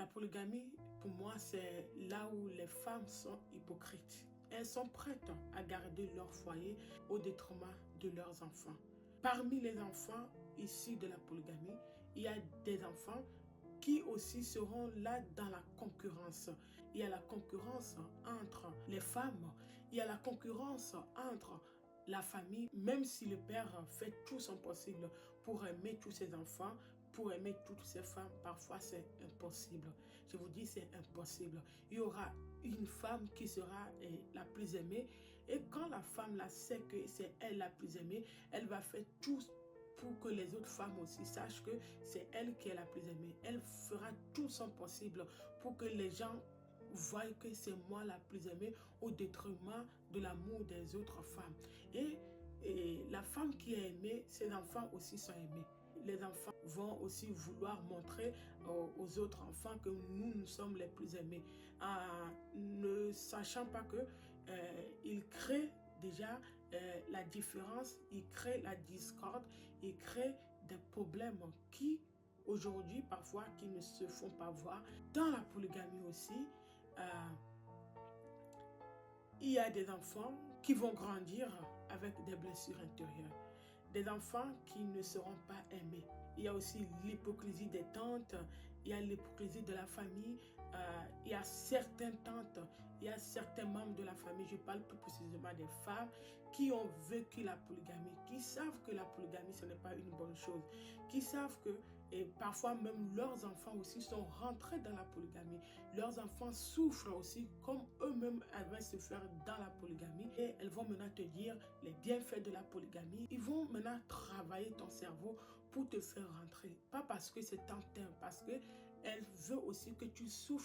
La polygamie, pour moi, c'est là où les femmes sont hypocrites. Elles sont prêtes à garder leur foyer au détriment de leurs enfants. Parmi les enfants issus de la polygamie, il y a des enfants qui aussi seront là dans la concurrence. Il y a la concurrence entre les femmes, il y a la concurrence entre la famille, même si le père fait tout son possible pour aimer tous ses enfants, pour aimer toutes ses femmes, parfois c'est impossible. Je vous dis, c'est impossible. Il y aura une femme qui sera la plus aimée, et quand la femme là sait que c'est elle la plus aimée, elle va faire tout pour que les autres femmes aussi sachent que c'est elle qui est la plus aimée. Elle fera tout son possible pour que les gens voient que c'est moi la plus aimée au détriment de l'amour des autres femmes. Et la femme qui est aimée, ses enfants aussi sont aimés. Les enfants vont aussi vouloir montrer aux autres enfants que nous sommes les plus aimés, ne sachant pas que ils créent déjà la différence, ils créent la discorde, ils créent des problèmes qui aujourd'hui parfois qui ne se font pas voir. Dans la polygamie aussi, il y a des enfants qui vont grandir avec des blessures intérieures, des enfants qui ne seront pas aimés. Il y a aussi l'hypocrisie des tantes, il y a l'hypocrisie de la famille, il y a certaines tantes, il y a certains membres de la famille, je parle plus précisément des femmes, qui ont vécu la polygamie, qui savent que la polygamie ce n'est pas une bonne chose, qui savent que, et parfois même leurs enfants aussi sont rentrés dans la polygamie, leurs enfants souffrent aussi comme eux-mêmes avaient se faire dans la polygamie, et elles vont maintenant te dire les bienfaits de la polygamie. Ils vont maintenant travailler ton cerveau pour te faire rentrer, pas parce que c'est tant parce que elle veut aussi que tu souffres